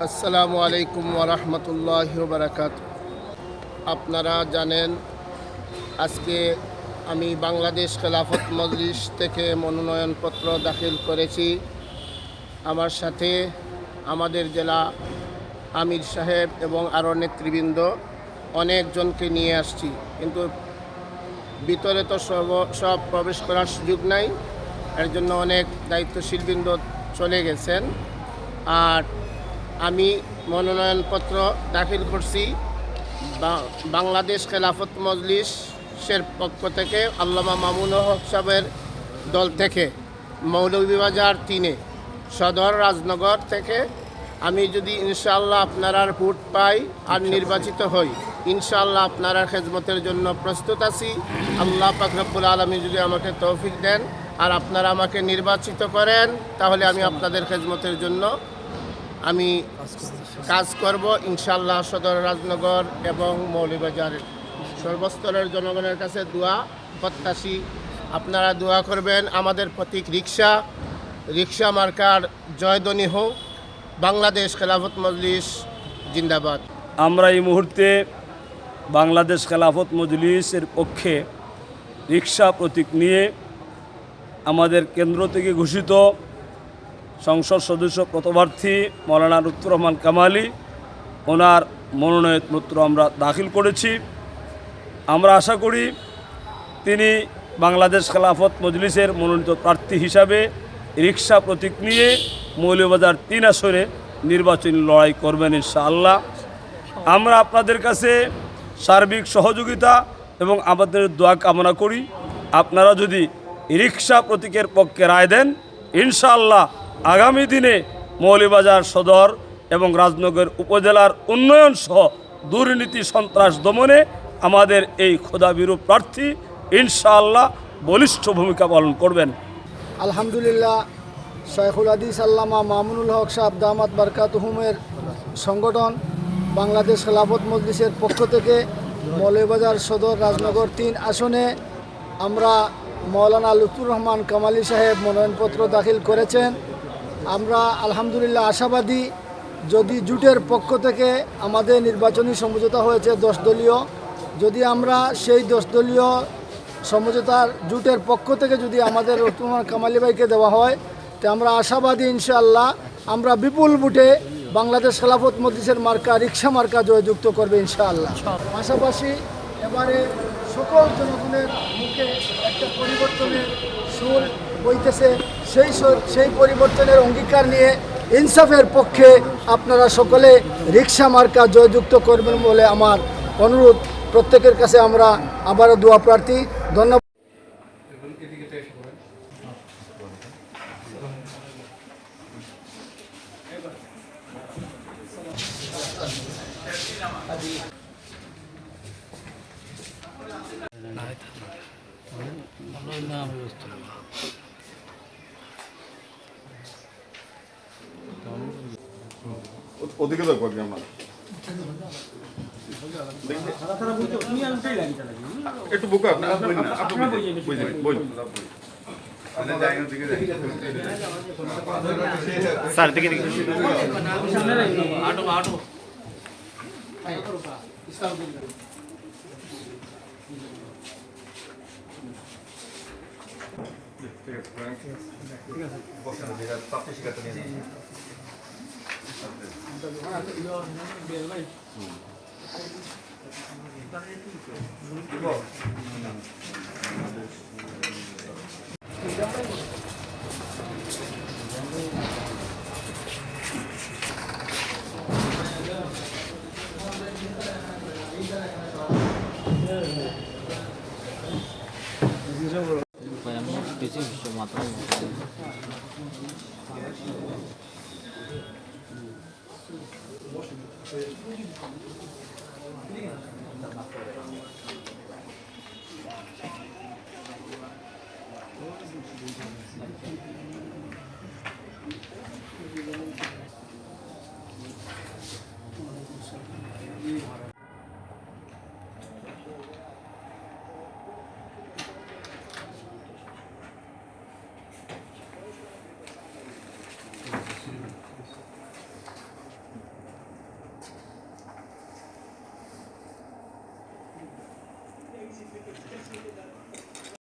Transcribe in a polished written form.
আসসালামু আলাইকুম ওয়া রাহমাতুল্লাহি ওয়া বারাকাতুহু। আপনারা জানেন আজকে আমি বাংলাদেশ খেলাফত মজলিস থেকে মনোনয়নপত্র দাখিল করেছি। আমার সাথে আমাদের জেলা আমির সাহেব এবং আরও নেতৃবৃন্দ অনেকজনকে নিয়ে আসছি, কিন্তু ভিতরে তো সব প্রবেশ করার সুযোগ নাই। এর জন্য অনেক দায়িত্বশীলবৃন্দ চলে গেছেন। আর আমি মনোনয়নপত্র দাখিল করছি বাংলাদেশ খেলাফত মজলিসের পক্ষ থেকে, আল্লামা মামুনুল হক সাহেবের দল থেকে, মৌলভীবাজার 3 সদর রাজনগর থেকে। আমি যদি ইনশাআল্লাহ আপনার ভোট পাই আর নির্বাচিত হই, ইনশাআল্লাহ আপনার খেদমতের জন্য প্রস্তুত আছি। আল্লাহ পাক রব্বুল আলামিন যদি আমাকে তৌফিক দেন আর আপনারা আমাকে নির্বাচিত করেন, তাহলে আমি আপনাদের খেদমতের জন্য আমি কাজ করব ইনশাআল্লাহ। সদর রাজনগর এবং মৌলভীবাজারের সর্বস্তরের জনগণের কাছে দোয়া প্রত্যাশী। আপনারা দোয়া করবেন আমাদের প্রতীক রিক্সা মার্কার জয়ধ্বনি হোক। বাংলাদেশ খেলাফত মজলিস জিন্দাবাদ। আমরা এই মুহূর্তে বাংলাদেশ খেলাফত মজলিসের পক্ষে রিক্সা প্রতীক নিয়ে আমাদের কেন্দ্র থেকে ঘোষিত সংসদ সদস্য পদপ্রার্থী মৌলানা লুৎফর রহমান কামালি ওনার মনোনয়নপত্র আমরা দাখিল করেছি। আমরা আশা করি তিনি বাংলাদেশ খেলাফত মজলিসের মনোনীত প্রার্থী হিসাবে রিক্সা প্রতীক নিয়ে মৌলভীবাজার 3 আসনে নির্বাচনী লড়াই করবেন ইনশাআল্লাহ। আমরা আপনাদের কাছে সার্বিক সহযোগিতা এবং আমাদের দোয়া কামনা করি। আপনারা যদি রিক্সা প্রতীকের পক্ষে রায় দেন, ইনশাআল্লাহ আগামী দিনে মৌলভীবাজার সদর এবং রাজনগর উপজেলার উন্নয়ন সহ দুর্নীতি সন্ত্রাস দমনে আমাদের এই খোদাবিরূপ প্রার্থী ইনশাআল্লাহ বলিষ্ঠ ভূমিকা পালন করবেন। আলহামদুলিল্লাহ, শাইখুল হাদিস আল্লামা মামুনুল হক সাহেব দামাত বারকাতুহুমের সংগঠন বাংলাদেশ খেলাফত মজলিসের পক্ষ থেকে মৌলভীবাজার সদর রাজনগর 3 আসনে আমরা মৌলানা লুৎফর রহমান কামালি সাহেব মনোনয়নপত্র দাখিল করেছেন। আমরা আলহামদুলিল্লাহ আশাবাদী, যদি জোটের পক্ষ থেকে আমাদের নির্বাচনী সমঝোতা হয়েছে 10 দলীয়, যদি আমরা সেই 10 দলীয় সমঝোতার জোটের পক্ষ থেকে যদি আমাদের লুৎফর রহমান কামালি ভাইকে দেওয়া হয়, তো আমরা আশাবাদী ইনশাআল্লাহ আমরা বিপুল ভোটে বাংলাদেশ খেলাফত মজলিসের মার্কা রিক্সা মার্কা জয়যুক্ত করবে ইনশাআল্লাহ। পাশাপাশি এবারে সকল জনগণের মুখে একটা পরিবর্তনের সুর বইতেছে। সেই পরিবর্তনের অঙ্গীকার নিয়ে ইনসাফের পক্ষে আপনারা সকলে রিক্সা মার্কা জয়যুক্ত করবেন বলে আমার অনুরোধ। প্রত্যেকের কাছে আমরা আবারও দোয়া প্রার্থী। ধন্যবাদ। ওদিকে দেখো আমরা একটু বুকা স্যার দিকে বেশি বিশ্ব মাত্রায়